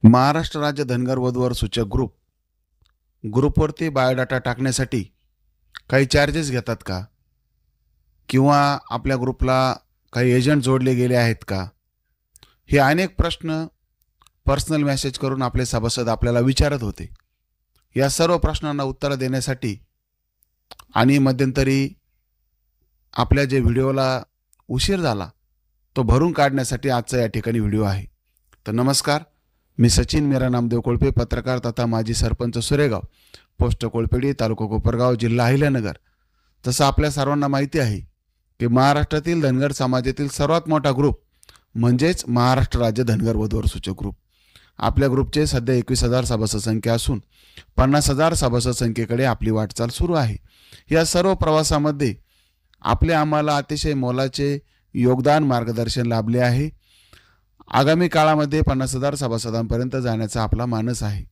महाराष्ट्र राज्य धनगर वधूवर सूचक ग्रुपवरती बायोडाटा टाकण्यासाठी काही चार्जेस घेतात का? किंवा आपल्या ग्रुपला काही एजंट जोडले गेले आहेत का? हे अनेक प्रश्न पर्सनल मेसेज करून आपले सभासद आपल्याला विचारत होते. या सर्व प्रश्नांना उत्तर देण्यासाठी आणि मध्यंतरी आपल्या जे व्हिडिओला उशीर झाला तो भरून काढण्यासाठी आजचा या ठिकाणी व्हिडिओ आहे. तर नमस्कार, मी सचिन मेरा नामदेव कोळपे, पत्रकार तथा माजी सरपंच सुरेगाव, पोस्ट कोळपेडी, तालुका कोपरगाव, जिल्हा अहिल्यानगर. तसं आपल्या सर्वांना माहिती आहे की महाराष्ट्रातील धनगर समाजातील सर्वात मोठा ग्रुप म्हणजेच महाराष्ट्र राज्य धनगर वधूवर सूचक ग्रुप. आपल्या ग्रुपचे सध्या 21,000 सभासद संख्या असून 50,000 सभासद संख्येकडे आपली वाटचाल सुरू आहे. या सर्व प्रवासामध्ये आम्हाला अतिशय मोलाचे योगदान, मार्गदर्शन लाभले आहे. आगामी काळामध्ये 50,000 सभासदांपर्यंत जाण्याचा आपला मानस आहे.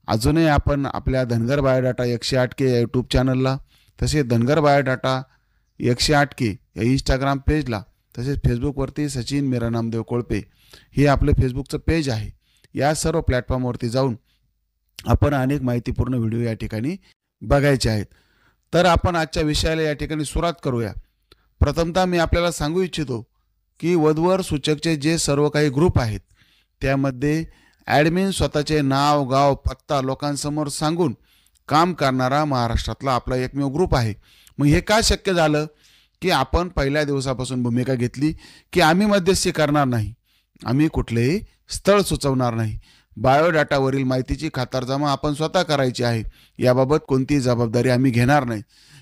अजूनही आपण आपल्या धनगर बायोडाटा 108K या यूट्यूब चॅनलला, तसेच धनगर बायोडाटा 108K या इंस्टाग्राम पेजला, तसेच फेसबुकवरती सचिन मेरा नामदेव कोळपे हे आपलं फेसबुकचं पेज आहे. या सर्व प्लॅटफॉर्मवरती जाऊन आपण अनेक माहितीपूर्ण व्हिडिओ या ठिकाणी बघायचे आहेत. तर आपण आजच्या विषयाला या ठिकाणी सुरुवात करूया. प्रथमतः मी आपल्याला सांगू इच्छितो की वधूवर सूचकचे जे सर्व काही ग्रुप आहेत त्यामध्ये ॲडमिन स्वतःचे नाव, गाव, पत्ता लोकांसमोर सांगून काम करणारा महाराष्ट्रातला आपला एकमेव ग्रुप आहे. मग हे का शक्य झालं की आपण पहिल्या दिवसापासून भूमिका घेतली की आम्ही मध्यस्थी करणार नाही, आम्ही कुठलेही स्थळ सुचवणार नाही, बायोडाटावरील माहितीची खातरजमा आपण स्वतः करायची आहे, याबाबत कोणतीही जबाबदारी आम्ही घेणार नाही.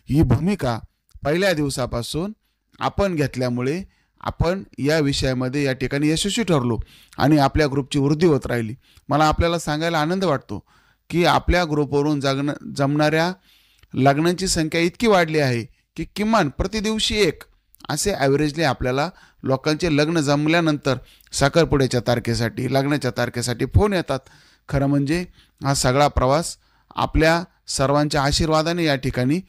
ही भूमिका पहिल्या दिवसापासून आपण घेतल्यामुळे आपण या विषयामध्ये या ठिकाणी यशस्वी ठरलो आणि आपल्या ग्रुपची वृद्धी होत राहिली. मला आपल्याला सांगायला आनंद वाटतो की आपल्या ग्रुपवरून जमणाऱ्या लग्नांची संख्या इतकी वाढली आहे की किमान प्रतिदिवशी एक असे ॲव्हरेजली आपल्याला लोकांचे लग्न जमल्यानंतर साखरपुड्याच्या तारखेसाठी, लग्नाच्या तारखेसाठी फोन येतात. खरं म्हणजे हा सगळा प्रवास आपल्या सर्वांच्या आशीर्वादाने या ठिकाणी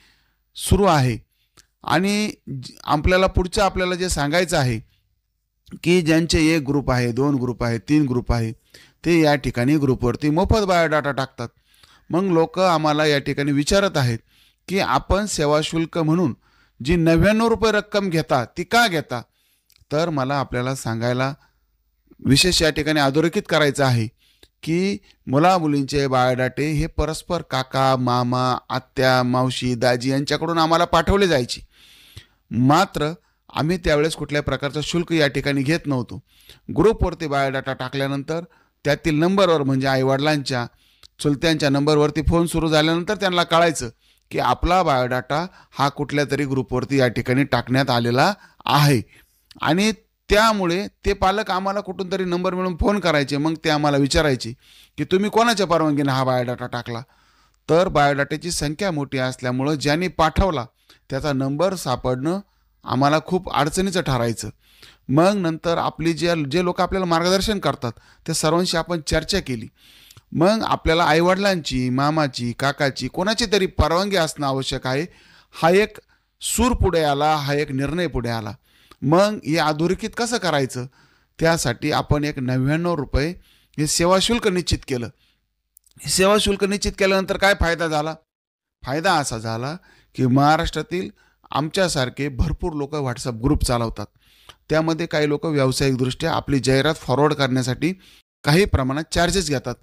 सुरू आहे. आणि आपल्याला जे सांगायचं आहे की ज्यांचे 1 ग्रुप आहे, 2 ग्रुप आहे, 3 ग्रुप आहे, ते या ठिकाणी ग्रुपवरती मोफत बायोडाटा टाकतात. मग लोक आम्हाला या ठिकाणी विचारत आहेत की आपण सेवा शुल्क म्हणून जी 99 रुपये रक्कम घेता ती का घेता? तर मला आपल्याला सांगायला विशेष या ठिकाणी अधोरेखित करायचं आहे की मुला-मुलींचे बायोडाटे हे परस्पर काका, मामा, आत्या, मावशी, दाजी यांच्याकडून आम्हाला पाठवले जायचे. मात्र आम्ही त्यावेळेस कुठल्या प्रकारचं शुल्क या ठिकाणी घेत नव्हतो. ग्रुपवरती बायोडाटा टाकल्यानंतर त्यातील नंबरवर, म्हणजे आईवडिलांच्या, चुलत्यांच्या नंबरवरती फोन सुरू झाल्यानंतर त्यांना कळायचं की आपला बायोडाटा हा कुठल्या तरी ग्रुपवरती या ठिकाणी टाकण्यात आलेला आहे. आणि त्यामुळे ते पालक आम्हाला कुठून तरी नंबर मिळून फोन करायचे. मग ते आम्हाला विचारायचे की तुम्ही कोणाच्या परवानगीने हा बायोडाटा टाकला? तर बायोडाटाची संख्या मोठी असल्यामुळं ज्यांनी पाठवला त्याचा नंबर सापडणं आम्हाला खूप अडचणीचं ठरायचं. मग नंतर आपली जे लोक आपल्याला मार्गदर्शन करतात त्या सर्वांशी आपण चर्चा केली. मग आपल्याला आईवडिलांची, मामाची, काकाची, कोणाची तरी परवानगी असणं आवश्यक आहे. हा एक सूर पुढे आला, हा एक निर्णय पुढे आला. मग हे अधोरेखित कसं करायचं? त्यासाठी आपण एक 99 रुपये हे सेवा शुल्क निश्चित केलं. हे सेवा शुल्क निश्चित केल्यानंतर काय फायदा झाला? फायदा असा झाला की महाराष्ट्रातील आमच्यासारखे भरपूर लोक व्हॉट्सअप ग्रुप चालवतात. त्यामध्ये काही लोक व्यावसायिकदृष्ट्या आपली जाहिरात फॉरवर्ड करण्यासाठी काही प्रमाणात चार्जेस घेतात.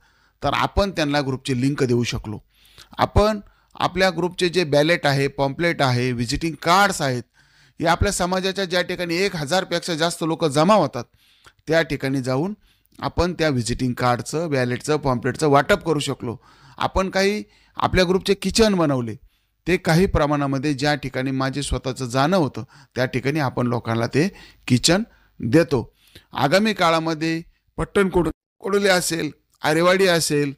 तर आपण त्यांना ग्रुपची लिंक देऊ शकलो. आपण आपल्या ग्रुपचे जे बॅलेट आहे, पॉम्पलेट आहे, व्हिजिटिंग कार्ड्स आहेत, हे आपल्या समाजाच्या ज्या ठिकाणी 1,000पेक्षा जास्त लोक जमा होतात त्या ठिकाणी जाऊन आपण त्या व्हिजिटिंग कार्डचं, बॅलेटचं, पॉम्पलेटचं वाटप करू शकलो. आपण काही आपल्या ग्रुपचे किचन बनवले. ते काही प्रमाणामध्ये ज्या ठिकाणी माझे स्वतःचं जाणं होतं त्या ठिकाणी आपण लोकांना ते किचन देतो. आगामी काळामध्ये कोडोली असेल, आरेवाडी असेल,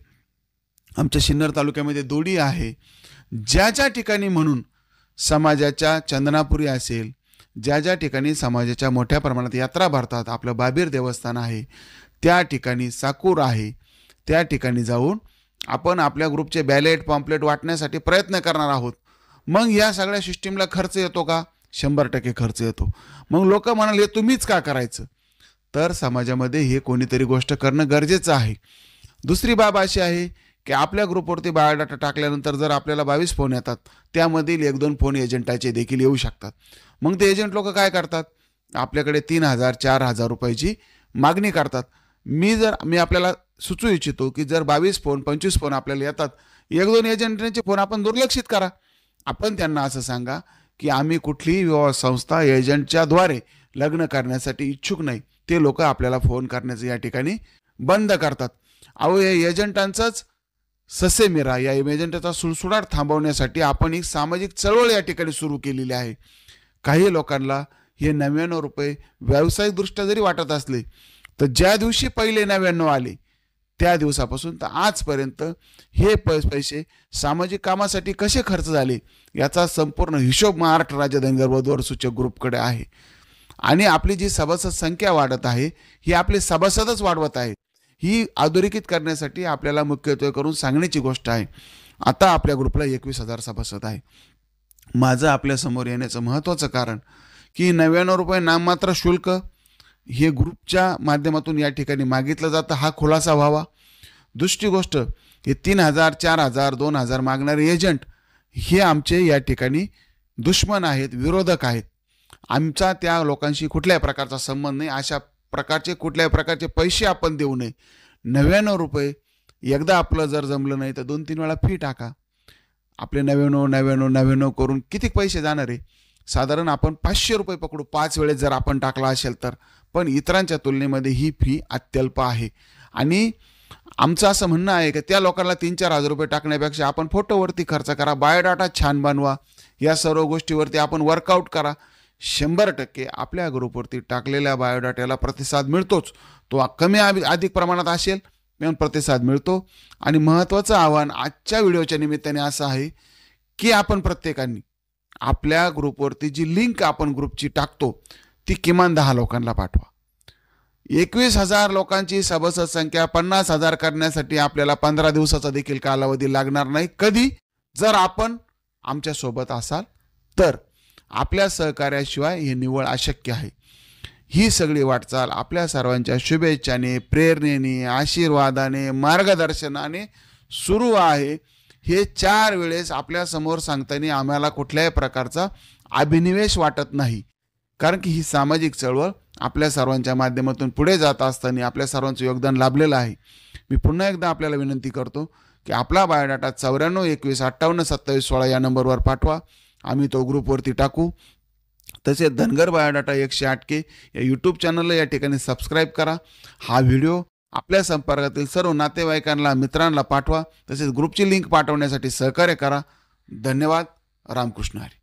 आमच्या सिन्नर तालुक्यामध्ये दोडी आहे, ज्या ठिकाणी म्हणून समाजाच्या चंदनापुरी असेल, ज्या ठिकाणी समाजाच्या मोठ्या प्रमाणात यात्रा भरतात, आपलं बाबीर देवस्थान आहे, त्या ठिकाणी साकूर आहे, त्या ठिकाणी जाऊन आपण आपल्या ग्रुपचे बॅलेट, पॉम्पलेट वाटण्यासाठी प्रयत्न करणार आहोत. मग या सगळ्या सिस्टीमला खर्च येतो का? 100% खर्च येतो. मग लोक म्हणाले तुम्हीच का करायचं? तर समाजामध्ये हे कोणीतरी गोष्ट करणं गरजेचं आहे. दुसरी बाब अशी आहे की आपल्या ग्रुपवरती बायोडाटा टाकल्यानंतर जर आपल्याला 22 फोन येतात, त्यामधील 1-2 फोन एजंटाचे देखील येऊ शकतात. मग ते एजंट लोक काय करतात, आपल्याकडे 3,000 4,000 रुपयाची मागणी करतात. मी आपल्याला सुचवू इच्छितो की जर 22 फोन 25 फोन आपल्याला येतात, 1-2 एजंटांचे फोन आपण दुर्लक्षित करा. आपण त्यांना असं सांगा की आम्ही कुठलीही विवाह संस्था एजंटच्याद्वारे लग्न करण्यासाठी इच्छुक नाही. ते लोक आपल्याला फोन करण्याचं या ठिकाणी बंद करतात. अहो, या एजंटांचाच ससेमिरा, या एजंटाचा सुळसुळाट थांबवण्यासाठी आपण एक सामाजिक चळवळ या ठिकाणी सुरू केलेली आहे. काही लोकांना हे 99 रुपये व्यावसायिकदृष्ट्या जरी वाटत असले, तर ज्या दिवशी पहिले 99 आले त्या दिवसापासून तर आजपर्यंत हे पैसे सामाजिक कामासाठी कसे खर्च झाले याचा संपूर्ण हिशोब महाराष्ट्र राज्य धनगर वधूवर सूचक ग्रुपकडे आहे. आणि आपली जी सभासद संख्या वाढत आहे, ही आपले सभासदच वाढवत आहे. ही अधोरेखित करण्यासाठी आपल्याला मुख्यत्वे करून सांगण्याची गोष्ट आहे. आता आपल्या ग्रुपला 21,000 सभासद आहे. माझं आपल्यासमोर येण्याचं महत्त्वाचं कारण की 99 रुपये नाममात्र शुल्क हे ग्रुपच्या माध्यमातून या ठिकाणी मागितलं जातं, हा खुलासा व्हावा. दुसरी गोष्ट, हे 3,000 4,000 2,000 मागणारे एजंट हे आमचे या ठिकाणी दुश्मन आहेत, विरोधक आहेत. आमचा त्या लोकांशी कुठल्याही प्रकारचा संबंध नाही. अशा प्रकारचे कुठल्याही प्रकारचे पैसे आपण देऊ नये. 99 रुपये एकदा आपलं जर जमलं नाही तर 2-3 वेळा फी टाका. आपले 99 99 99 करून किती पैसे जाणार आहे? साधारण आपण 500 रुपये पकडू 5 वेळेस जर आपण टाकला असेल तर. पण इतरांच्या तुलनेमध्ये ही फी अत्यल्प आहे. आणि आमचं असं म्हणणं आहे की त्या लोकांना 3-4 हजार रुपये टाकण्यापेक्षा आपण फोटोवरती खर्च करा, बायोडाटा छान बनवा, या सर्व गोष्टीवरती आपण वर्कआउट करा. 100% आपल्या ग्रुपवरती टाकलेल्या बायोडाट्याला प्रतिसाद मिळतोच. तो कमी अधिक प्रमाणात असेल पण प्रतिसाद मिळतो. आणि महत्त्वाचं आव्हान आजच्या व्हिडिओच्या निमित्ताने असं आहे की आपण प्रत्येकाने आपल्या ग्रुपवरती जी लिंक आपण ग्रुपची टाकतो ती किमान 10 लोकांना पाठवा. 21,000 लोकांची सभासद संख्या 50,000 करण्यासाठी आपल्याला 15 दिवसाचा देखील कालावधी लागणार नाही. कधी? जर आपण आमच्यासोबत असाल तर. आपल्या सहकार्याशिवाय हे निव्वळ अशक्य आहे. ही सगळी वाटचाल आपल्या सर्वांच्या शुभेच्छाने, प्रेरणेने, आशीर्वादाने, मार्गदर्शनाने सुरू आहे. हे 4 वेळेस आपल्यासमोर सांगताना आम्हाला कुठल्याही प्रकारचा अभिनिवेश वाटत नाही. कारण की ही सामाजिक चळवळ आपल्या सर्वांच्या माध्यमातून पुढे जात असताना आपल्या सर्वांचं योगदान लाभलेलं आहे. मी पुन्हा एकदा आपल्याला विनंती करतो की आपला बायोडाटा 94 21 58 27 16 या नंबरवर पाठवा. आम्ही तो ग्रुपवरती टाकू. तसेच धनगर बायोडाटा 108K या यूट्यूब चॅनलला या ठिकाणी सबस्क्राईब करा. हा व्हिडिओ आपल्या संपर्कातील सर्व नातेवाईकांना, मित्रांना पाठवा. तसेच ग्रुपची लिंक पाठवण्यासाठी सहकार्य करा. धन्यवाद. रामकृष्ण हरी.